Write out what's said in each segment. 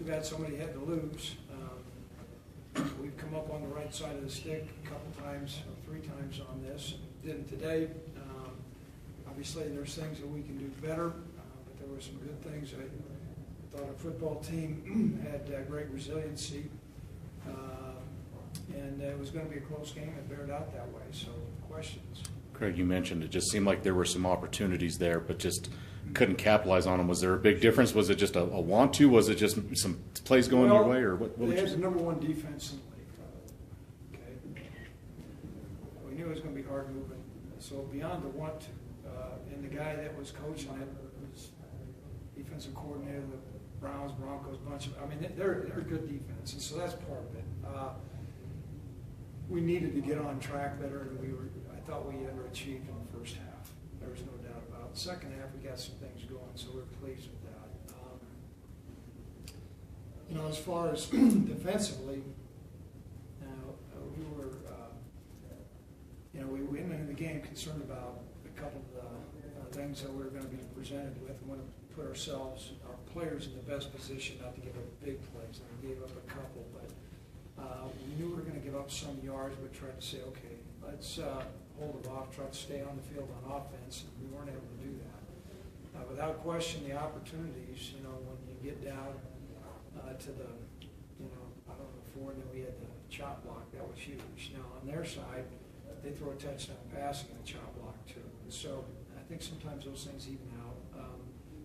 too bad somebody had to lose. We've come up on the right side of the stick a couple times, or 3 times on this. Didn't today. Obviously, there's things that we can do better, but there were some good things. I thought our football team had great resiliency, and it was going to be a close game. It bared out that way. So, questions. Craig, you mentioned it just seemed like there were some opportunities there, but just couldn't capitalize on them. Was there a big difference? Was it just a want to? Was it just some plays going your way, or what They would had you the #1 defense in the league. Okay, we knew it was going to be hard moving. So beyond the want to, and the guy that was coaching it was defensive coordinator of the Browns, Broncos, bunch of. I mean, they're good defense, and so that's part of it. We needed to get on track better, and I thought we underachieved in the first half. There was no doubt about it. Second half, we got some things going, so we're pleased with that. As far as defensively, we were, we went into the game concerned about a couple of things that we were going to be presented with. We want to put our players in the best position not to give up big plays. And we gave up a couple, but we knew we were going to give up some yards, but tried to say, okay, let's hold it off, try to stay on the field on offense, and we weren't able to do that. Without question, the opportunities, when you get down to the, I don't know, 4, and then we had the chop block, that was huge. Now, on their side, they throw a touchdown passing and a chop block, too. And so I think sometimes those things even out.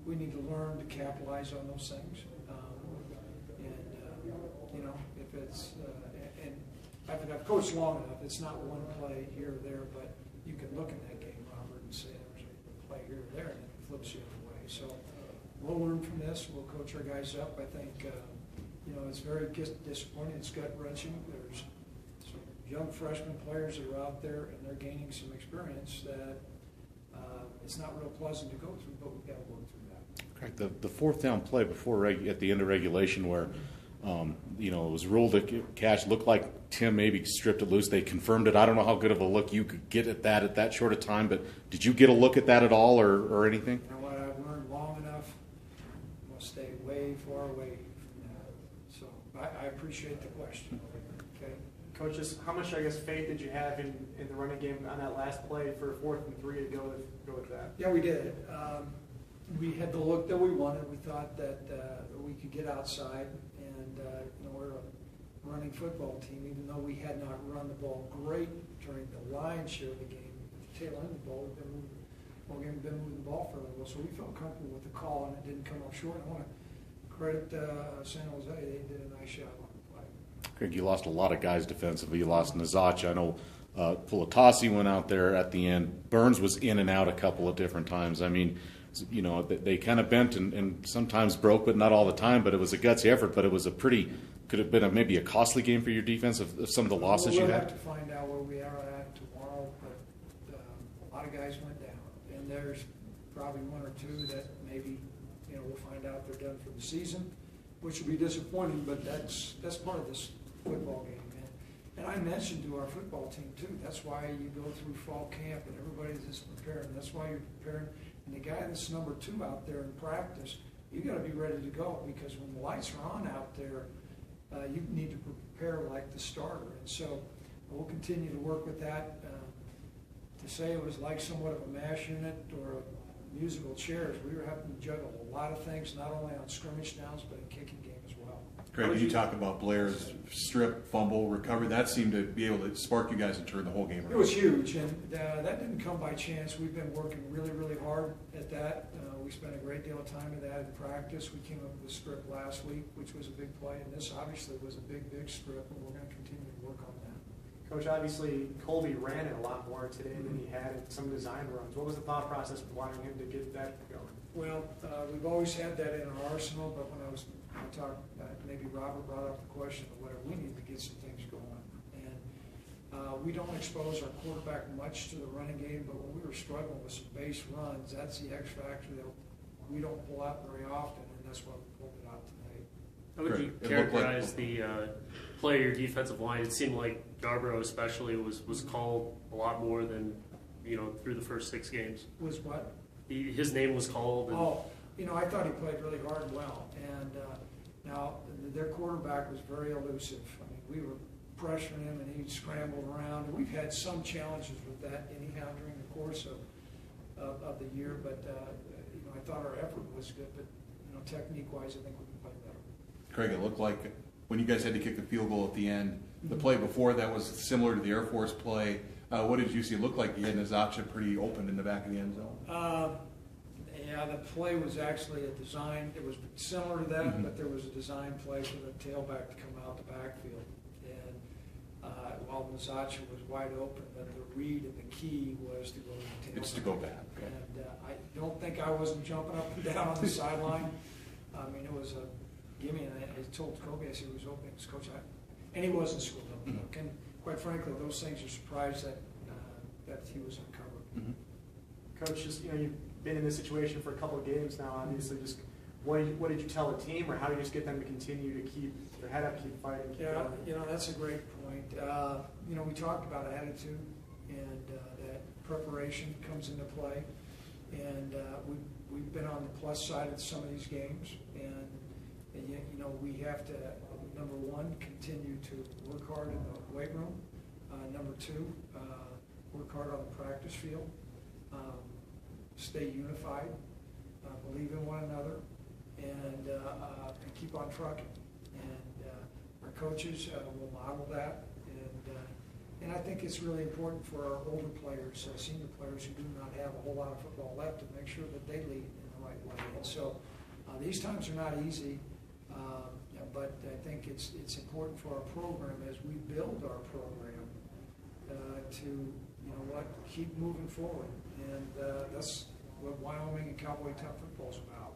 We need to learn to capitalize on those things. If it's, and I've coached long enough, it's not one play here or there, but you can look at that game, Robert, and say there's a play here or there, and it flips the other way. So we'll learn from this. We'll coach our guys up. I think, it's very disappointing. It's gut-wrenching. There's some young freshman players that are out there, and they're gaining some experience that it's not real pleasant to go through, but we've got to work through that. Craig, the 4th down play before at the end of regulation where it was ruled a catch, looked like Tim maybe stripped it loose. They confirmed it. I don't know how good of a look you could get at that short of time, but did you get a look at that at all or anything? You know what, I've learned long enough. I'm going to stay way far away from that. So I appreciate the question. Okay. Coach, how much, faith did you have in the running game on that last play for 4th and 3 to go with that? Yeah, we did. We had the look that we wanted. We thought that we could get outside, and we're a running football team. Even though we had not run the ball great during the lion's share of the game, at the tail end of the ball, we've been moving the ball for a little. So we felt comfortable with the call, and it didn't come up short. I want to credit San Jose. They did a nice job on the play. Craig, you lost a lot of guys defensively. You lost Nazach. I know Pulatasi went out there at the end. Burns was in and out a couple of different times. I mean, they kind of bent and sometimes broke, but not all the time. But it was a gutsy effort. But it was could have been maybe a costly game for your defense of some of the losses you had. We'll have to find out where we are at tomorrow. But a lot of guys went down, and there's probably 1 or 2 that maybe we'll find out they're done for the season, which will be disappointing. But that's part of this football game, man. And I mentioned to our football team too. That's why you go through fall camp and everybody's just preparing. That's why you're preparing. And the guy that's number 2 out there in practice, you got to be ready to go, because when the lights are on out there, you need to prepare like the starter. And so we'll continue to work with that. To say it was like somewhat of a mash unit or a musical chairs, we were having to juggle a lot of things, not only on scrimmage downs, but in kicking game as well. Craig, when you talk about Blair's strip, fumble, recovery, that seemed to be able to spark you guys and turn the whole game around. It was huge, and that didn't come by chance. We've been working really, really hard at that. We spent a great deal of time at that in practice. We came up with a strip last week, which was a big play, and this obviously was a big, big strip, and we're going to continue to work on that. Coach, obviously, Colby ran it a lot more today than he had in some design runs. What was the thought process of wanting him to get that going? Well, we've always had that in our arsenal, but when I talked, maybe Robert brought up the question of whether we need to get some things going. And we don't expose our quarterback much to the running game, but when we were struggling with some base runs, that's the X factor that we don't pull out very often, and that's why we pulled it out today. How would you characterize the play of your defensive line? It seemed like Yarbrough especially was called a lot more than through the first 6 games. Was what? His name was called. And I thought he played really hard and well. And now their quarterback was very elusive. I mean, we were pressuring him, and he scrambled around. And we've had some challenges with that anyhow during the course of the year. But I thought our effort was good. But technique-wise, I think we can play better. Craig, it looked like when you guys had to kick the field goal at the end, the play before that was similar to the Air Force play. What did you see? It looked like you had Nazacha pretty open in the back of the end zone. Yeah, the play was actually a design. It was similar to that, but there was a design play for the tailback to come out the backfield. And while Nazacha was wide open, then the read and the key was to go to the tailback. It's to go back. Okay. And I don't think I wasn't jumping up and down on the sideline. I mean, it was a gimme, and I told Kobe, I said he was open. He was, Coach, and he wasn't schooled up. And quite frankly, those things are surprised that he was uncovered. Coach, just you've been in this situation for a couple of games now. Obviously, just what did you tell the team, or how do you just get them to continue to keep their head up, keep fighting? Keep going? That's a great point. We talked about attitude, and that preparation comes into play. And we've been on the plus side of some of these games, and we have to, number one, continue to work hard in the weight room. Number two, work hard on the practice field. Stay unified, believe in one another, and keep on trucking. And our coaches will model that. And I think it's really important for our older players, senior players who do not have a whole lot of football left, to make sure that they lead in the right way. And so these times are not easy, but I think it's important for our program as we build our program to keep moving forward. And that's what Wyoming and Cowboy Tough football is about.